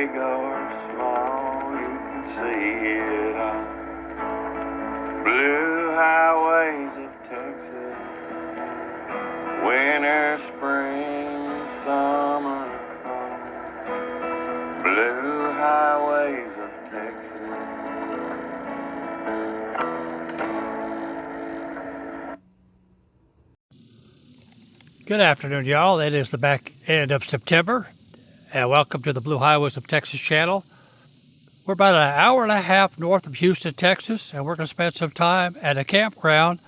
big or small, you can see it on blue highways of Texas. Winter, spring, summer, fall, blue highways of Texas. Good afternoon, y'all. It is the back end of September, and welcome to the Blue Highways of Texas channel. We're about an hour and a half north of Houston, Texas, and we're going to spend some time at a campground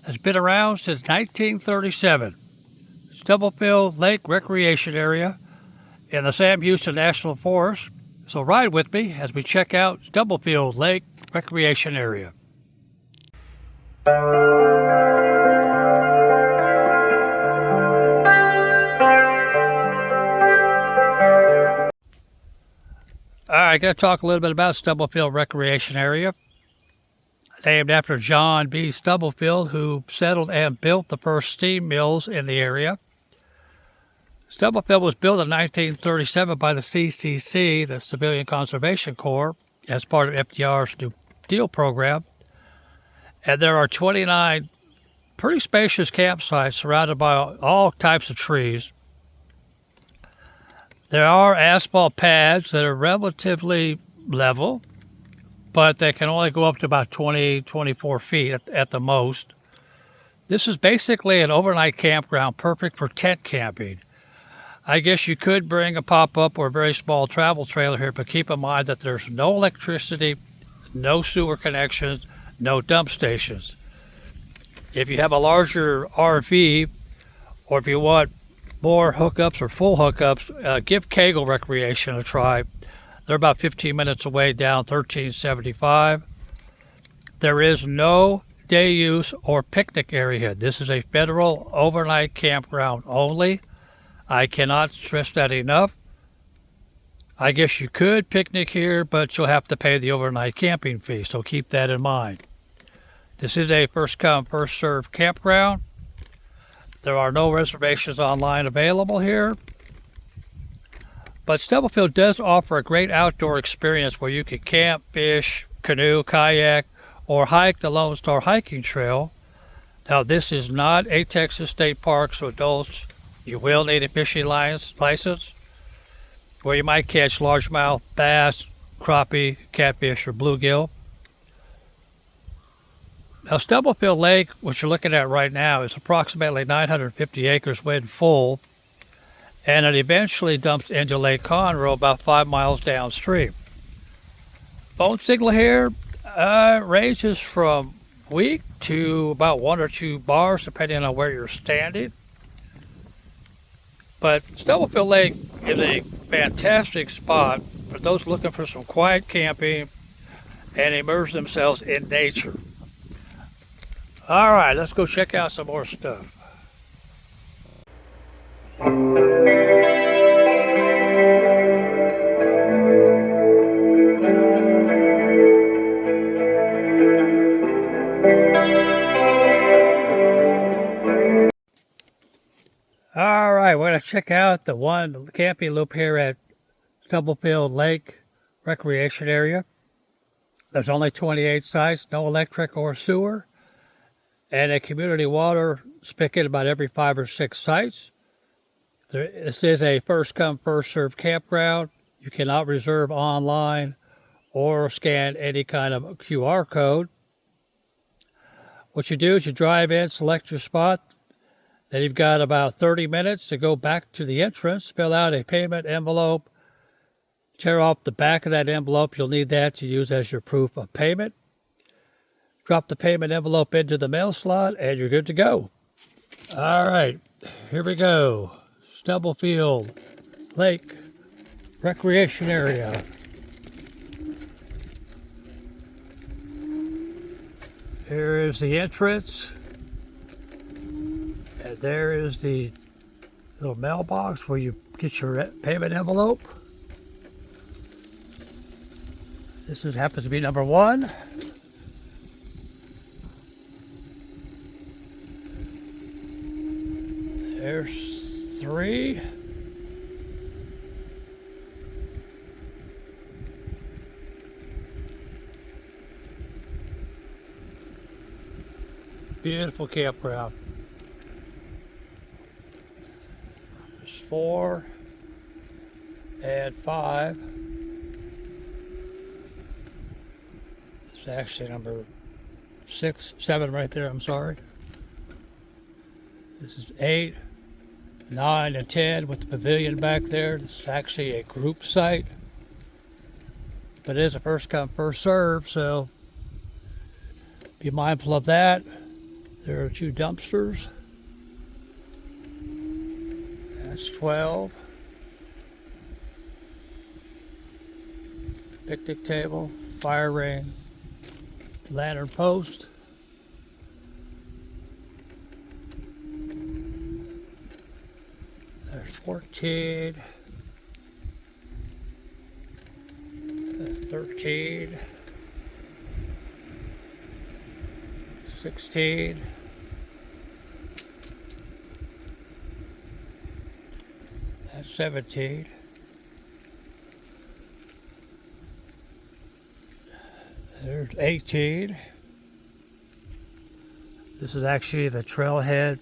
that's been around since 1937. Stubblefield Lake Recreation Area in the Sam Houston National Forest. So ride with me as we check out Stubblefield Lake Recreation Area. All right, going to talk a little bit about Stubblefield Recreation Area, named after John B. Stubblefield, who settled and built the first steam mills in the area. Stubblefield was built in 1937 by the CCC, the Civilian Conservation Corps, as part of FDR's New Deal program. And there are 29 pretty spacious campsites surrounded by all types of trees. There are asphalt pads that are relatively level, but they can only go up to about 24 feet at the most. This is basically an overnight campground, perfect for tent camping. I guess you could bring a pop-up or a very small travel trailer here, but keep in mind that there's no electricity, no sewer connections, no dump stations. If you have a larger RV, or if you want more hookups or full hookups, give Kegel Recreation a try. They're about 15 minutes away down 1375. There is no day use or picnic area. This is a federal overnight campground only. I cannot stress that enough. I guess you could picnic here, but you'll have to pay the overnight camping fee, so keep that in mind. This is a first come, first served campground. There are no reservations online available here. But Stubblefield does offer a great outdoor experience where you can camp, fish, canoe, kayak, or hike the Lone Star Hiking Trail. Now, this is not a Texas state park, so adults, you will need a fishing license, where you might catch largemouth bass, crappie, catfish, or bluegill. Now, Stubblefield Lake, which you're looking at right now, is approximately 950 acres when full, and it eventually dumps into Lake Conroe about 5 miles downstream. Phone signal here ranges from weak to about 1 or 2 bars, depending on where you're standing. But Stubblefield Lake is a fantastic spot for those looking for some quiet camping and immerse themselves in nature. All right, let's go check out some more stuff. All right, we're going to check out the one camping loop here at Stubblefield Lake Recreation Area. There's only 28 sites, no electric or sewer, and a community water spigot about every 5 or 6 sites. This is a first-come, first-served campground. You cannot reserve online or scan any kind of QR code. What you do is you drive in, select your spot, then you've got about 30 minutes to go back to the entrance, fill out a payment envelope, tear off the back of that envelope. You'll need that to use as your proof of payment. Drop the payment envelope into the mail slot, and you're good to go. All right, here we go. Stubblefield Lake Recreation Area. Here is the entrance. And there is the little mailbox where you get your payment envelope. This happens to be number 1. There's 3. Beautiful campground. There's 4 and 5. It's actually number 6, 7 right there, I'm sorry. This is 8, 9, and 10 with the pavilion back there. This is actually a group site, but it is a first come, first serve, so be mindful of that. There are 2 dumpsters. That's 12. Picnic table, fire ring, lantern post. There's 14. 13. 16. That's 17. There's 18. This is actually the trailhead,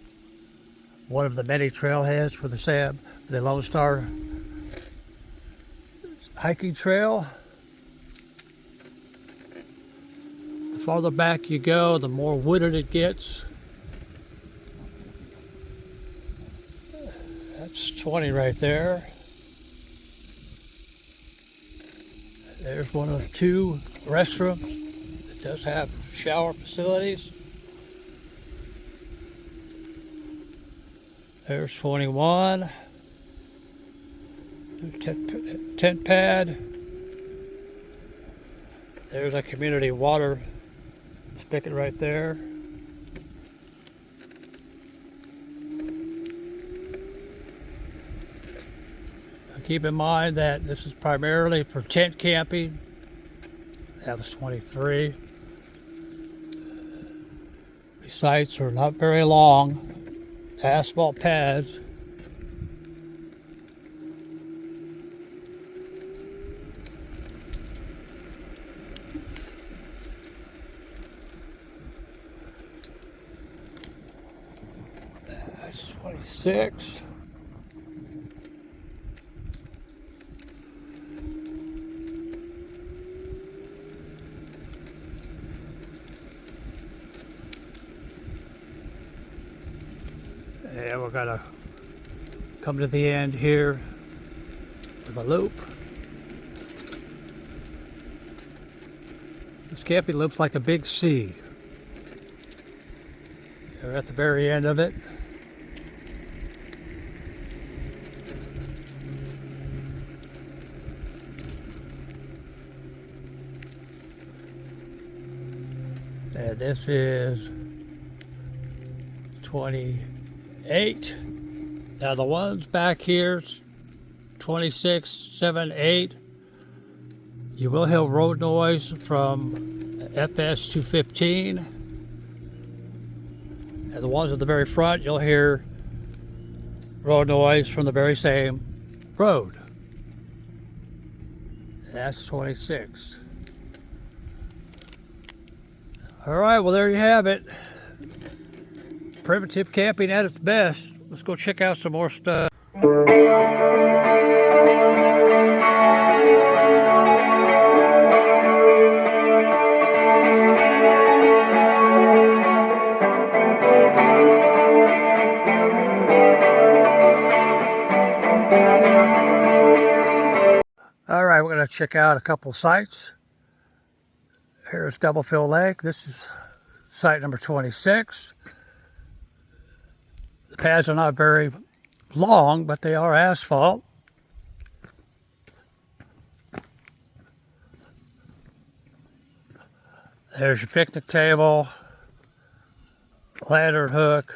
one of the many trailheads for the Lone Star hiking trail. The farther back you go, the more wooded it gets. That's 20 right there. There's one of 2 restrooms. It does have shower facilities. There's 21. Tent pad. There's a community water spigot right there. Keep in mind that this is primarily for tent camping. That was 23. These sites are not very long. Asphalt pads. That's 26. And we're gonna come to the end here with a loop. This camping loop's like a big C. We're at the very end of it. And this is 28. Now the ones back here, 26, 7, 8, you will hear road noise from FS 215. And the ones at the very front, you'll hear road noise from the very same road. That's 26. All right, well, there you have it. Primitive camping at its best. Let's go check out some more stuff. All right, we're going to check out a couple sites. Here's Stubblefield Lake. This is site number 26. The pads are not very long, but they are asphalt. There's your picnic table, lantern hook,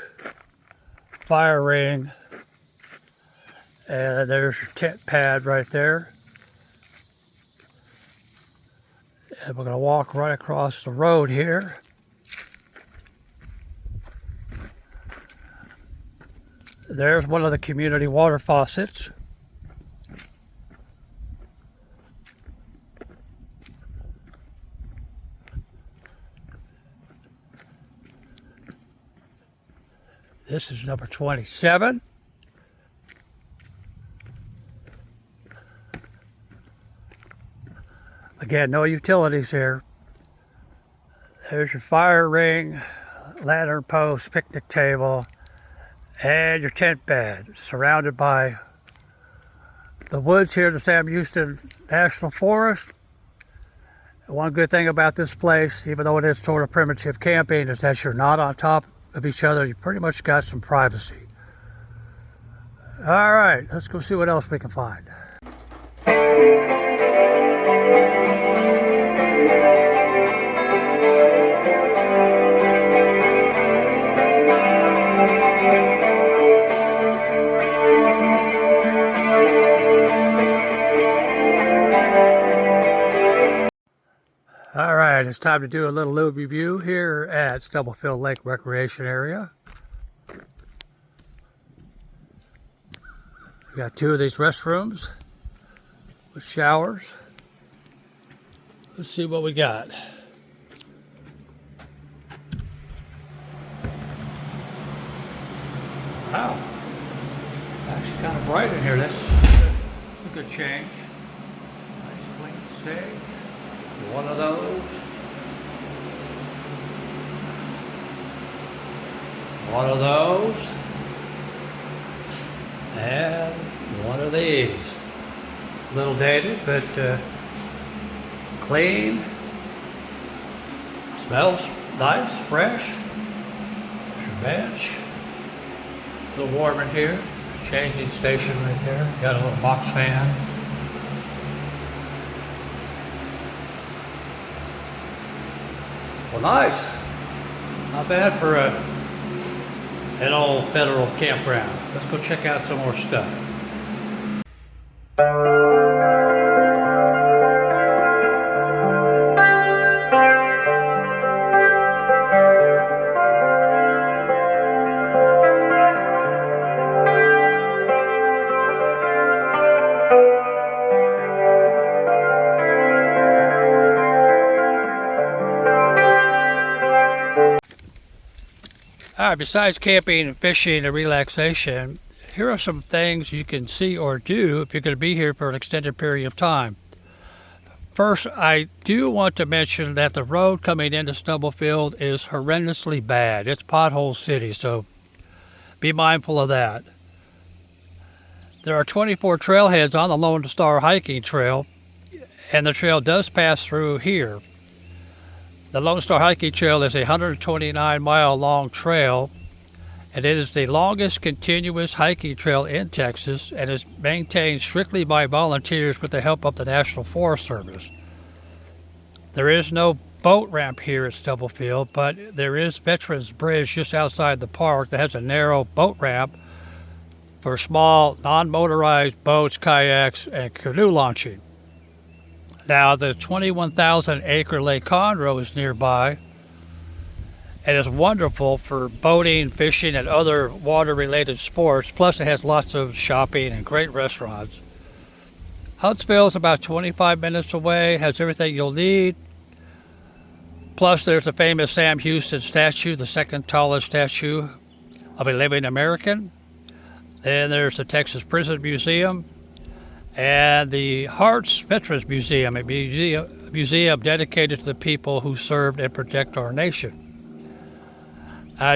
fire ring, and there's your tent pad right there. And we're going to walk right across the road here. There's one of the community water faucets. This is number 27. Again, no utilities here. There's your fire ring, lantern post, picnic table, and your tent bed, surrounded by the woods here, the Sam Houston National Forest. One good thing about this place, even though it is sort of primitive camping, is that you're not on top of each other. You pretty much got some privacy. All right, let's go see what else we can find. All right, it's time to do a little review here at Stubblefield Lake Recreation Area. We got two of these restrooms with showers. Let's see what we got. Wow, actually kind of bright in here. That's a good change. Nice clean sink. One of those. One of those. And one of these. A little dated, but clean. Smells nice, fresh. There's your bench. A little warm in here. Changing station right there. Got a little box fan. Well, nice. Not bad for an old federal campground. Let's go check out some more stuff. All right, besides camping and fishing and relaxation, here are some things you can see or do if you're going to be here for an extended period of time. First, I do want to mention that the road coming into Stubblefield is horrendously bad. It's pothole city, so be mindful of that. There are 24 trailheads on the Lone Star hiking trail, and the trail does pass through here. The Lone Star Hiking Trail is a 129-mile long trail, and it is the longest continuous hiking trail in Texas and is maintained strictly by volunteers with the help of the National Forest Service. There is no boat ramp here at Stubblefield, but there is Veterans Bridge just outside the park that has a narrow boat ramp for small non-motorized boats, kayaks, and canoe launching. Now, the 21,000-acre Lake Conroe is nearby and is wonderful for boating, fishing, and other water-related sports. Plus, it has lots of shopping and great restaurants. Huntsville is about 25 minutes away, has everything you'll need. Plus, there's the famous Sam Houston statue, the second tallest statue of a living American. Then there's the Texas Prison Museum. And the Hearts Veterans Museum, a museum dedicated to the people who served and protect our nation.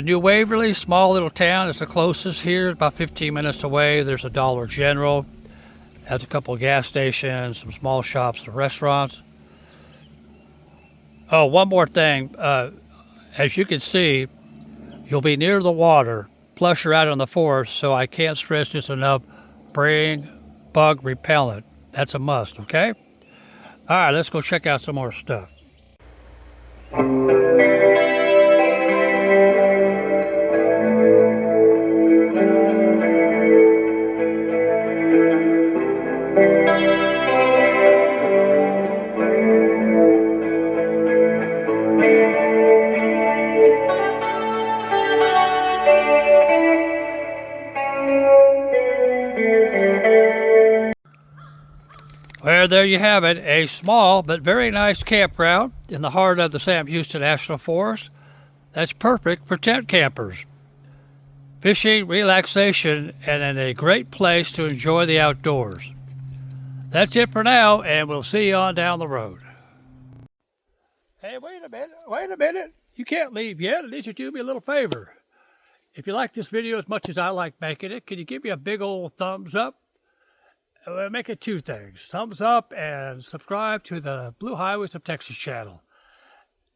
New Waverly, small little town, is the closest here, about 15 minutes away. There's a Dollar General, has a couple of gas stations, some small shops and restaurants. Oh, one more thing. As you can see, you'll be near the water, plus you're out in the forest, so I can't stress this enough. Bring bug repellent. That's a must, okay? All right, let's go check out some more stuff. Well, there you have it, a small but very nice campground in the heart of the Sam Houston National Forest. That's perfect for tent campers. fishing, relaxation, and in a great place to enjoy the outdoors. That's it for now, and we'll see you on down the road. Hey, wait a minute. You can't leave yet. I need you to do me a little favor. If you like this video as much as I like making it, can you give me a big old thumbs up? Make it two things. Thumbs up and subscribe to the Blue Highways of Texas channel.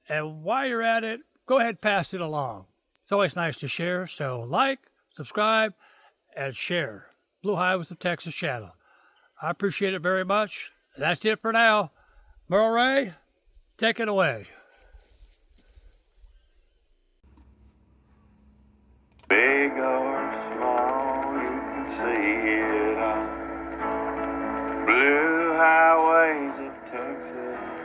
And while you're at it, go ahead and pass it along. It's always nice to share, so like, subscribe, and share. Blue Highways of Texas channel. I appreciate it very much. That's it for now. Merle Ray, take it away. Big or small, you can see it on Blue Highways of Texas.